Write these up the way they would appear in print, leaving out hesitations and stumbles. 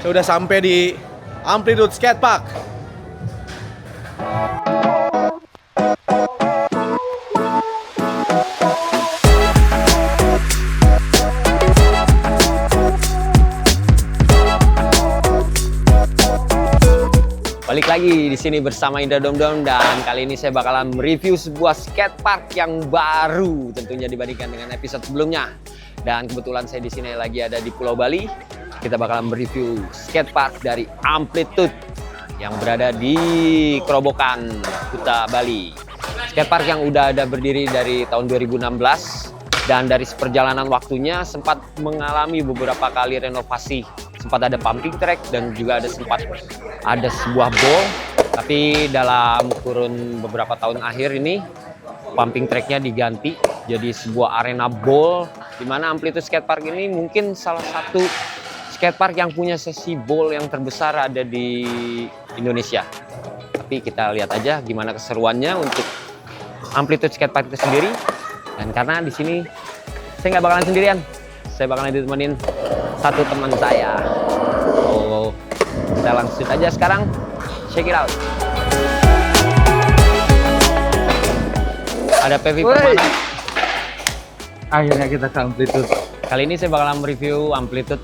Saya udah sampai di Amplitude Skatepark. Balik lagi di sini bersama Indra Domdom, dan kali ini saya bakalan mereview sebuah skatepark yang baru tentunya dibandingkan dengan episode sebelumnya. Dan kebetulan saya di sini lagi ada di Pulau Bali. Kita bakalan mereview skatepark dari Amplitude yang berada di Kerobokan, Kuta, Bali. Skatepark yang udah ada berdiri dari tahun 2016 dan dari perjalanan waktunya sempat mengalami beberapa kali renovasi. Sempat ada pumping track dan juga sempat ada sebuah bowl, tapi dalam kurun beberapa tahun akhir ini pumping tracknya diganti jadi sebuah arena bowl, di mana Amplitude Skatepark ini mungkin salah satu skatepark yang punya sesi bowl yang terbesar ada di Indonesia. Tapi kita lihat aja gimana keseruannya untuk Amplitude Skatepark itu sendiri. Dan karena di sini saya nggak bakalan sendirian, saya bakalan ditemenin satu teman saya. So, kita langsung aja sekarang check it out. Ada Pevi Permana. Akhirnya kita ke Amplitude. Kali ini saya bakalan mereview Amplitude,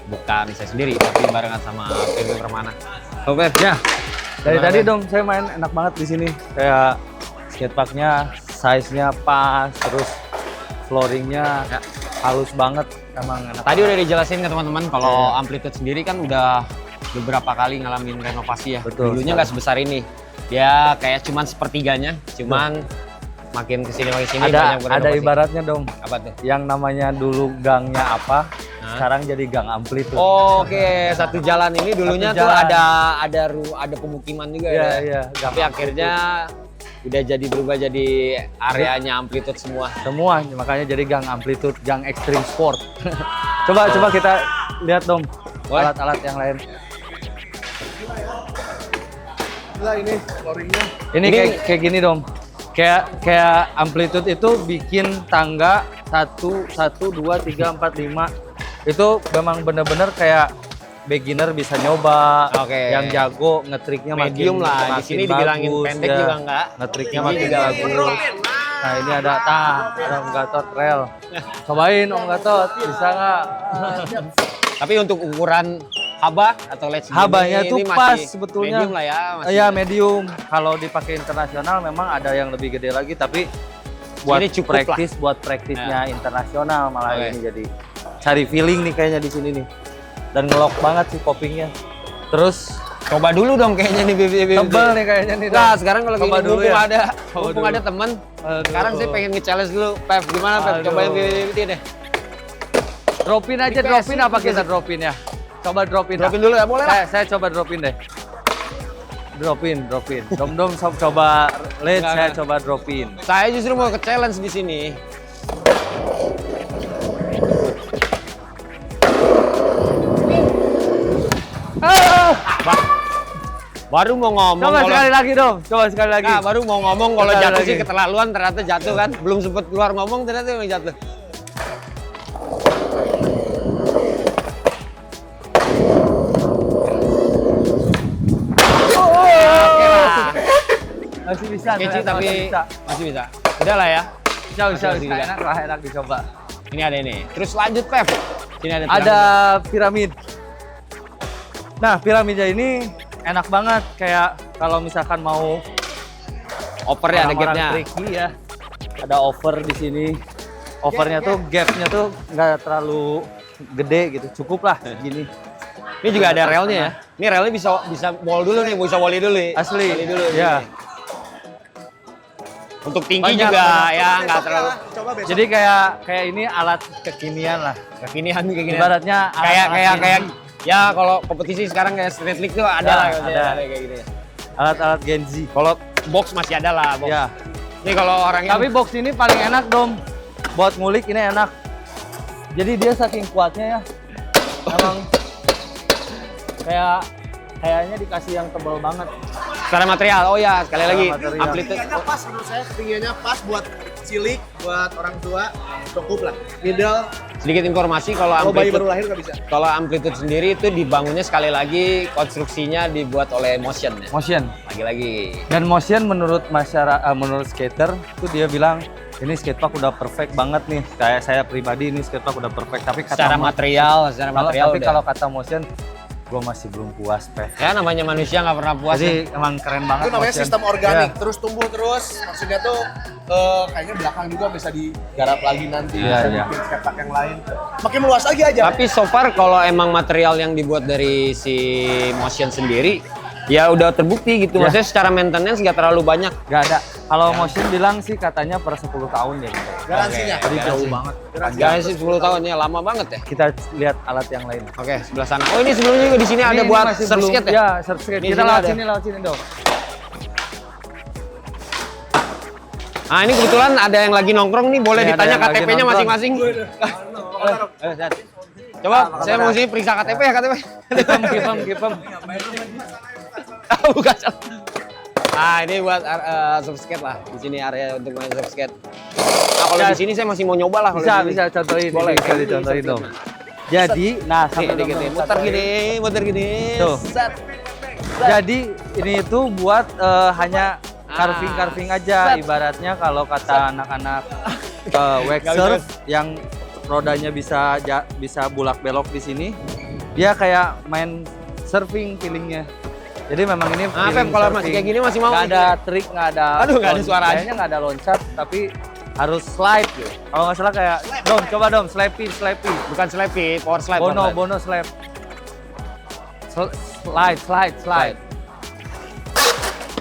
bukan saya sendiri, tapi barengan sama Pevi Permana. Oh Pev, Ya, dari gimana, tadi Pev? dong saya main enak banget di sini. Kayak skateparknya, size-nya pas, terus flooringnya Ya. halus banget. Emang enak. Tadi udah dijelasin ke teman-teman kalau Amplitude sendiri kan udah beberapa kali ngalamin renovasi ya. Betul. Dulunya nggak sebesar ini. Dia kayak cuman sepertiganya, cuman makin kesini banyak ada renovasi. ibaratnya dong. Apa tuh? Yang namanya dulu gangnya apa, Hah? sekarang jadi gang Amplitude. Oke, satu jalan ini dulunya Satu tuh jalan. ada pemukiman juga Iya, ya. iya, gang Tapi akhirnya udah jadi berubah jadi areanya Amplitude semua. semua, makanya jadi gang Amplitude, gang Extreme Sport. coba kita lihat dong Boleh. alat-alat yang lain. Gila ini flooringnya. Ini kayak gini dong. Kayak Amplitude itu bikin tangga 1, 2, 3, 4, 5. Itu memang bener-bener kayak beginner bisa nyoba. Oke. Yang jago ngetriknya Medium lah. Di sini dibilangin bagus, pendek ya. juga enggak. Ngetriknya Ini makin juga bagus. Nah ini ada Om Gatot rel. Cobain Om Gatot, bisa nggak? Tapi untuk ukuran haba atau ledge gini, Habanya tuh ini pas masih sebetulnya. medium lah ya. Masih Iya medium. Kalau dipakai internasional memang ada yang lebih gede lagi, tapi buat Ini cukup lah. buat praktisnya internasional malah Oke. ini jadi cari feeling nih kayaknya di sini nih. Dan ngelok banget sih poppingnya. Terus Coba dulu dong kayaknya nih Bibi. tebel nih kayaknya nih. Nah, Dong. sekarang kalau Coba gini dulu mumpung ya. ada, Coba mumpung dulu. ada temen. Aduh. Sekarang saya pengen nge-challenge dulu. Pep, gimana Pep? Aduh. Cobain Bibi deh. Dropin aja, Dikasih, dropin apa kita dikasih. dropin ya? Coba dropin. Dropin dulu ya, boleh lah. Saya coba dropin deh. Dropin. Dom coba lead, Enggak, saya enggak. coba dropin. Saya justru mau ke-challenge di sini. Baru mau ngomong Coba kalau sekali lagi dong, coba sekali lagi. Nah, baru mau ngomong kalau Sekali jatuh lagi. sih keterlaluan, ternyata jatuh kan. Belum sempet keluar ngomong ternyata memang jatuh. Oke lah. Masih bisa, Keci ternyata tapi masih bisa. Udah lah ya. bisa, Masih juga. enak dicoba. Ini ada ini. Terus lanjut Pep. Sini ada. Ada piramid. Nah, piramidnya ini enak banget, kayak kalau misalkan mau Oper ya, ada orang-orang gapnya. tricky ya. Ada over di sini. Overnya tuh gapnya tuh nggak terlalu gede gitu, cukup lah segini. Ini juga ada relnya ya. Ini relnya bisa wall dulu nih, bisa volley dulu nih. Asli. Volley dulu. Ya. Nih. Untuk tinggi Banyak, juga banyak. ya, nggak terlalu. Coba besok. Jadi kayak ini alat kekinian lah. Kekinian kayak gini. Ibaratnya Kayak ya kalau kompetisi sekarang kayak street league tuh ada Ya, lah ada. kayak gitu. alat-alat Gen Z. Kalau box masih ada lah box. Ya. Ini kalau orang yang Tapi box ini paling enak dong. Buat ngulik ini enak. Jadi dia saking kuatnya ya. Emang kayaknya dikasih yang tebal banget. secara material. Oh ya, sekali Secara lagi material. Amplitude. Ketinggiannya pas menurut saya, ketinggiannya pas buat cilik, buat orang tua, cukup lah. Middle, Sedikit informasi kalau Kalau bayi baru amplitude lahir nggak bisa. kalau amplitude sendiri itu dibangunnya sekali lagi konstruksinya dibuat oleh Motion ya. Motion. Lagi-lagi. Dan Motion menurut masyarakat, menurut skater itu dia bilang ini skatepark udah perfect banget nih. Kayak saya pribadi ini skatepark udah perfect. Tapi Secara material tapi udah. kalau kata Motion, gue masih belum puas, Peh. Ya namanya manusia nggak pernah puas. Jadi emang keren banget. Itu namanya Motion. sistem organik, Ya. terus tumbuh terus. Maksudnya tuh kayaknya belakang juga bisa digarap lagi nanti, Iya, bisa iya. bikin skatepark yang lain. Makin luas lagi aja. Tapi so far kalau emang material yang dibuat dari si Motion sendiri ya udah terbukti gitu. Ya. Maksudnya secara maintenance nggak terlalu banyak. Gak ada. Kalau Motion bilang sih katanya per 10 tahun ya. Garansinya. Jadi Garansi. jauh banget. Jangan sih 10 tahun ya, lama banget ya. Kita lihat alat yang lain. Oke, sebelah sana. Oh, ini sebelumnya juga di sini ada Ini buat masih surf belum- skate ya? Ya, surf skate. Di Kita sini ada. lewat sini dong. Nah, ini kebetulan ada yang lagi nongkrong nih, boleh Ini ada ditanya yang lagi KTP-nya nongkrong. masing-masing. Coba, saya mau sini periksa KTP ya, KTP. Kipem. Bukan. Ah, ini buat surf skate lah. Di sini area untuk main surf skate. Nah, kalau Ya. di sini saya masih mau nyoba lah kalau Bisa, di sini. bisa contohin. Boleh, Bisa ini dicontohin surf dong. skate. Jadi, nah Nih, sampai dikit nih, muter gini, muter gini. Tuh. Set. Jadi ini itu buat hanya carving aja. Set. Ibaratnya kalau kata anak-anak wake Nggak surf yang rodanya bisa bulak belok di sini, dia kayak main surfing feelingnya. Jadi memang ini Ah, feeling Pep, kalau surfing. masih kayak gini masih mau Nggak nih. ada trik, nggak ada. Aduh, nggak ada suaranya. Kayaknya nggak ada loncat, tapi harus slide gitu. Kalau nggak salah kayak, Dom, coba Dom, slappy. Bukan slappy, power slide. Bono slap. Slide.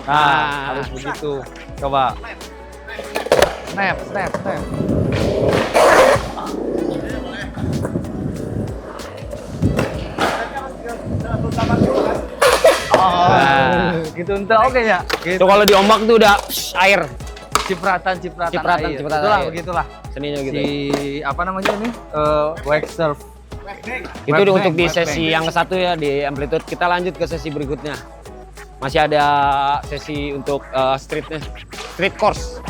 Nah, Ah. harus begitu. Coba. Snap. Nah. Gitu entar oke ya. Gitu. Tuh kalau diombak tuh udah air. Cipratan air. Cipratan air. Begitulah. Seninya gitu. Si apa namanya ini? Wake surf. Itu Web untuk bank, di web sesi bank. yang satu ya di amplitude. Kita lanjut ke sesi berikutnya. Masih ada sesi untuk streetnya, street course.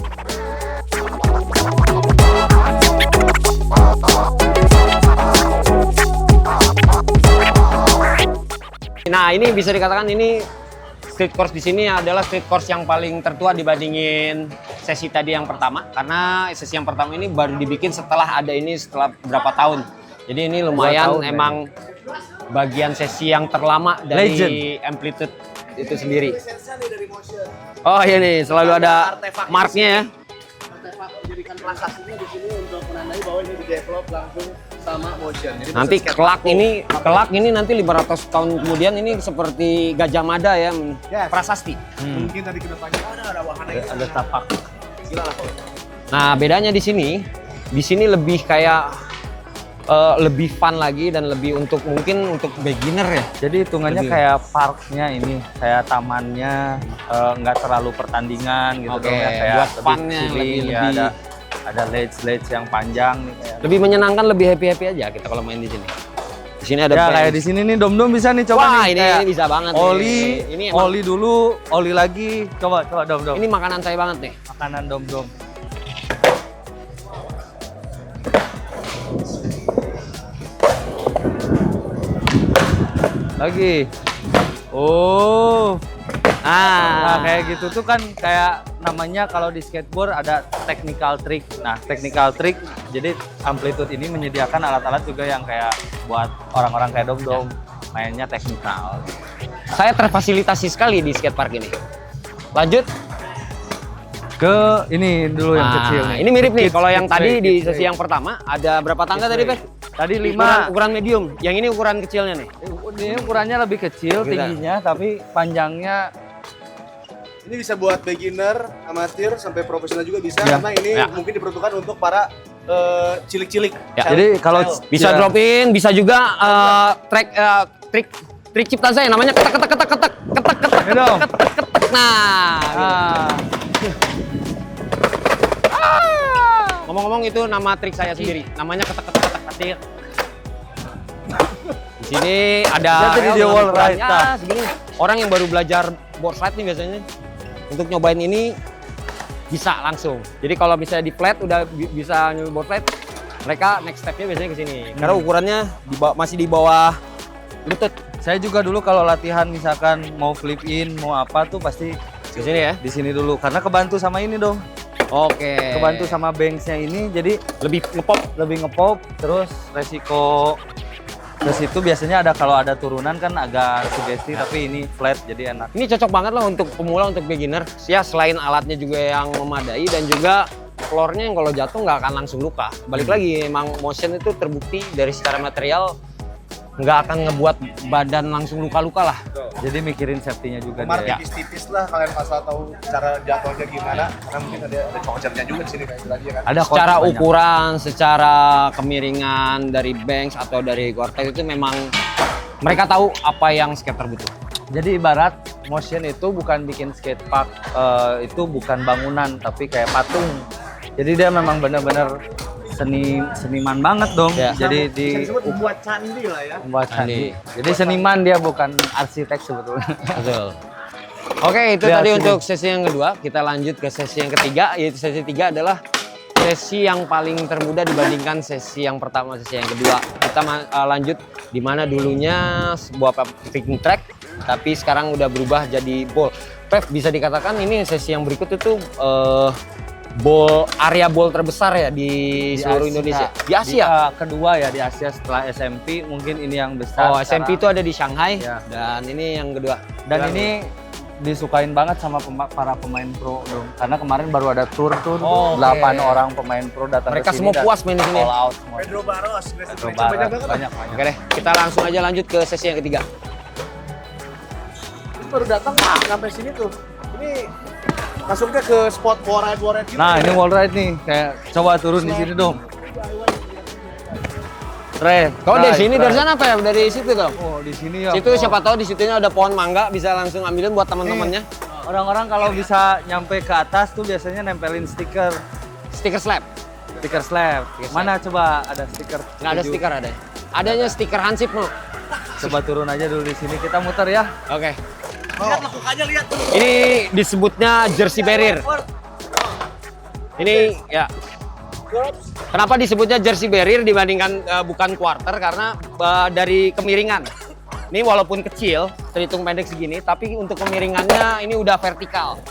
Nah, ini bisa dikatakan ini street course di sini adalah street course yang paling tertua dibandingin sesi tadi yang pertama, karena sesi yang pertama ini baru dibikin setelah ada ini setelah berapa tahun. Jadi ini lumayan 2 tahun, emang bagian sesi yang terlama dari Legend. amplitude itu sendiri. Oh iya nih, selalu ada marknya ya. Artefak dijadikan prasasanya di sini untuk menandai bahwa ini di-develop langsung sama Motion. Jadi Nanti Motion kelak skatepark ini nanti 500 tahun kemudian ini seperti Gajah Mada ya, Yes. prasasti. mungkin tadi ke depannya ada wahana ini. Ada tapak. Gila lah kalau. Nah, bedanya di sini lebih kayak lebih fun lagi dan lebih mungkin untuk beginner ya. Jadi hitungannya Lebih. kayak parknya ini, kayak tamannya nggak terlalu pertandingan gitu Oke, dong ya, kayak buat fun-nya chilling, ya, lebih- ada ledge yang panjang nih kayak. Lebih menyenangkan, lebih happy aja kita kalau main di sini. Di sini ada Ya bench. kayak di sini nih Dom bisa nih coba Wah, nih ini kayak bisa banget nih. oli, Ini emang- oli dulu, oli lagi. Coba Dom. Ini makanan saya banget nih. Makanan Dom. Lagi. Oh. Nah, kayak gitu tuh kan kayak namanya kalau di skateboard ada technical trick. Nah, technical trick jadi amplitude ini menyediakan alat-alat juga yang kayak buat orang-orang kayak Dom mainnya teknikal. Saya terfasilitasi sekali di skatepark ini. Lanjut. Ke ini dulu yang Nah, kecil nih. ini mirip nih. Kids- Kalau yang kids tadi way, di kids sesi way. yang pertama ada berapa tangga tadi, Pe? Tadi 5. Ukuran medium. Yang ini ukuran kecilnya nih. Ini ukurannya lebih kecil Gila. tingginya tapi panjangnya Ini bisa buat beginner, amatir, sampai profesional juga bisa Ya. karena ini Ya. mungkin diperuntukkan untuk para cilik-cilik. Ya. jadi kalau Bisa ya, drop in, bisa juga trik cipta saya namanya ketek. ini dong. Nah, Ah. ngomong-ngomong itu nama trik saya sendiri. Namanya ketek. Di sini ada Dia tadi di dengan wall ukuran, ride, ya, nah. segini. Orang yang baru belajar board slide nih biasanya untuk nyobain ini bisa langsung. Jadi kalau misalnya di flat udah bisa nyoba board slide, mereka next stepnya biasanya ke sini. Karena ukurannya masih di bawah lutut. Saya juga dulu kalau latihan misalkan mau flip in, mau apa tuh pasti Di sini ya. di sini dulu karena kebantu sama ini dong. Oke. Kebantu sama banksnya ini jadi lebih ngepop. lebih ngepop, terus resiko ke situ biasanya ada kalau ada turunan kan agak sugesti, tapi ini flat jadi enak. Ini cocok banget lah untuk pemula, untuk beginner. Ya selain alatnya juga yang memadai dan juga floornya yang kalau jatuh nggak akan langsung luka. Balik lagi, emang motion itu terbukti dari secara material nggak akan ngebuat badan langsung luka-luka lah. Jadi mikirin safety-nya juga Kemarin dia. tipis-tipis lah kalian asal tahu cara jatuhnya gimana. Karena mungkin ada vouchernya juga di sini kayak tadi ya kan. Ada Secara banyak. ukuran, secara kemiringan dari banks atau dari Gore-Tex itu memang mereka tahu apa yang skater butuh. Jadi ibarat motion itu bukan bikin skatepark, itu bukan bangunan tapi kayak patung. Jadi dia memang benar-benar seniman banget dong. Ya. Jadi Bisa disebut membuat candi lah ya. membuat Candi. candi. Jadi seniman dia bukan arsitek sebetulnya. Betul. Oke, itu Lihat tadi sini. untuk sesi yang kedua. Kita lanjut ke sesi yang ketiga, yaitu sesi 3 adalah sesi yang paling termudah dibandingkan sesi yang pertama, sesi yang kedua. Kita lanjut di mana dulunya sebuah picking track, tapi sekarang udah berubah jadi bowl. Pev, bisa dikatakan ini sesi yang berikut itu area bowl terbesar ya di seluruh Indonesia. Di Asia. Kedua ya di Asia setelah SMP mungkin ini yang besar. Oh, SMP itu ada di Shanghai Ya. dan ini yang kedua. Dan ini disukain banget sama para pemain pro dong. Karena kemarin baru ada tour tuh, Oh, 8 oke. orang pemain pro datang Mereka ke sini semua dan puas main di sini. all out semua. Pedro Barros, Pedro banyak Barros, banget. banyak. Oke deh, kita langsung aja lanjut ke sesi yang ketiga. Ini baru datang sampai sini tuh. Ini masuknya ke spot warride gitu. Nah, ini wall ride nih. Kayak coba turun di sini dong. Tre. Kau dari sini, dari sana apa ya? Dari situ dong. Oh, di sini ya. Situ siapa tahu di situnya ada pohon mangga, bisa langsung ambilin buat teman-temannya. Orang-orang kalau bisa nyampe ke atas tuh biasanya nempelin stiker Stiker slab. slab. Mana coba ada stiker? Nggak ada stiker ada. Adanya stiker hansip mau. Coba turun aja dulu di sini. Kita muter ya. Oke. Lihat lekukannya, lihat. Ini disebutnya jersey barrier. Ini ya. Kenapa disebutnya jersey barrier dibandingkan bukan quarter? Karena dari kemiringan. Ini walaupun kecil, terhitung pendek segini, tapi untuk kemiringannya ini udah vertikal.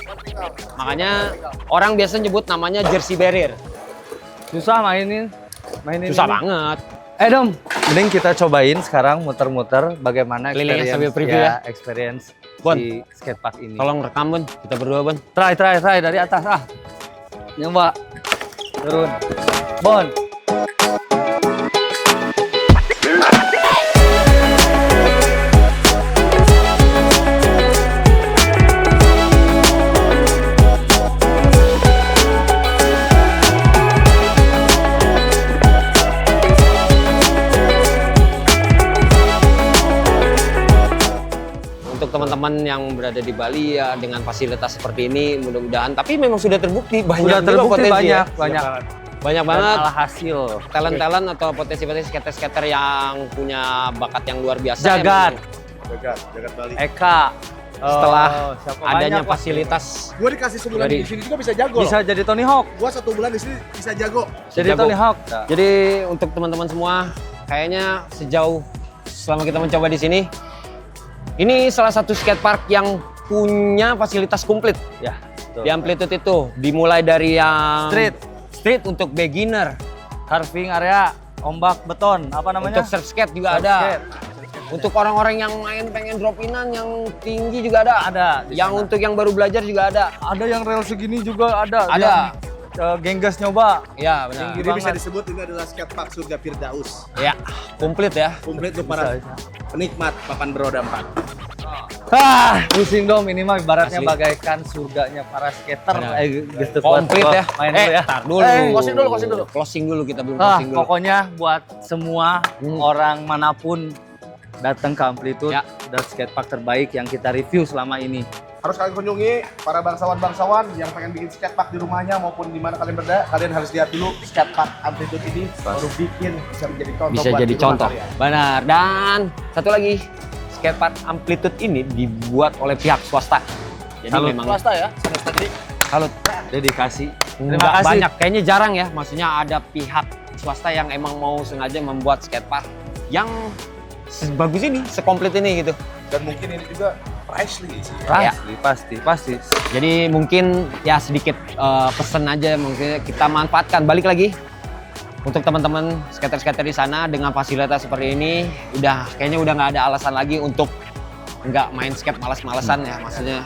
Makanya orang biasa nyebut namanya jersey barrier. Susah mainin Susah ini. banget. Dom, mending kita cobain sekarang muter-muter bagaimana Keliling experience sambil preview ya. experience Bon. di skatepark ini. Tolong rekam, Bun. Kita berdua, Bun. Try dari atas ah. Nyoba. Turun. Bon. Untuk teman-teman yang berada di Bali ya dengan fasilitas seperti ini mudah-mudahan, tapi memang sudah terbukti banyak Sudah juga terbukti potensi ya. banyak. Banyak Dan banget alhasil. talent-talent atau potensi-potensi skater-skater yang punya bakat yang luar biasa. Jagat. Jagat Bali. Eka. Setelah siapa adanya banyak lah. fasilitas Gue dikasih sebulan Dari- di sini juga bisa jago. Bisa jadi Tony Hawk. Gue 1 bulan di sini bisa jago. Jadi Jago. Tony Hawk. Jadi untuk teman-teman semua, kayaknya sejauh selama kita mencoba di sini, ini salah satu skatepark yang punya fasilitas komplit. Ya. Di Amplitude itu, dimulai dari yang street untuk beginner, Carving area, ombak beton, apa namanya? untuk surf skate juga Surf ada. skate. Untuk orang-orang yang main pengen drop inan yang tinggi juga ada. Ada di Yang sana. untuk yang baru belajar juga ada. Ada yang rel segini juga ada. Ada. Genggas nyoba. Ya benar. Tinggi Jadi bisa banget. disebut ini adalah skatepark surga Firdaus. Ya, komplit ya. Komplit untuk para penikmat papan beroda 4. Pusing dong ini mah ibaratnya Asli. bagaikan surganya para skater. Benar. Gitu, Komplit buat ya. Main dulu ya. Tar dulu. closing dulu. Closing dulu, kita belum Ah, closing dulu. pokoknya buat semua orang manapun datang ke Amplitude Ya. dan skatepark terbaik yang kita review selama ini. Harus kalian kunjungi para bangsawan-bangsawan yang pengen bikin skatepark di rumahnya maupun di mana kalian berada. Kalian harus lihat dulu skatepark Amplitude ini baru bikin bisa menjadi contoh. Bisa buat jadi di rumah contoh. kalian. Benar. Dan satu lagi, skatepark Amplitude ini dibuat oleh pihak swasta. Jadi Salut. memang Swasta ya, swasta. salut. Dedikasi. Nggak banyak, kayaknya jarang ya. Maksudnya ada pihak swasta yang emang mau sengaja membuat skatepark yang sebagus ini, sekomplit ini gitu. Dan mungkin ini juga pricely sih. Pasti. Jadi mungkin ya sedikit pesen aja, mungkin kita manfaatkan. Balik lagi untuk teman-teman skater-skater di sana dengan fasilitas seperti ini, kayaknya udah nggak ada alasan lagi untuk nggak main skate malas-malasan ya. Maksudnya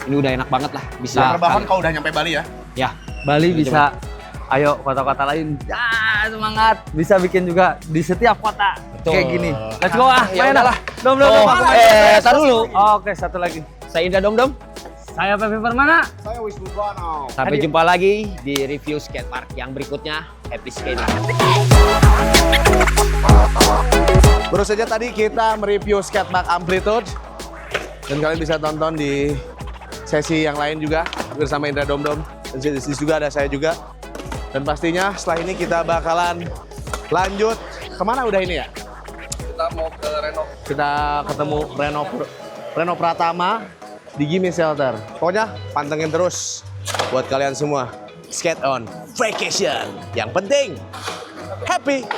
ini udah enak banget lah. Bisa. Yang terbahan kalau udah nyampe Bali ya. Ya. Bali bisa. Ayo kota-kota lain. Ya semangat. Bisa bikin juga di setiap kota. Betul. Kayak gini. Let's go Ya main udahlah. Dom. Tar dulu. Oke, satu lagi. Saya Indra Dom. Saya Pepe Permana. Saya Wisnu Bono. Sampai jumpa lagi di review skatepark yang berikutnya. Happy skating. Baru saja tadi kita mereview skatepark Amplitude. Dan kalian bisa tonton di sesi yang lain juga bersama Indra Dom. Dan di sini juga ada saya juga. Dan pastinya setelah ini kita bakalan lanjut kemana udah ini ya? Kita mau ke Reno. Kita ketemu Reno Pratama di Gimme Shelter. Pokoknya pantengin terus buat kalian semua. Skate on vacation. Yang penting happy.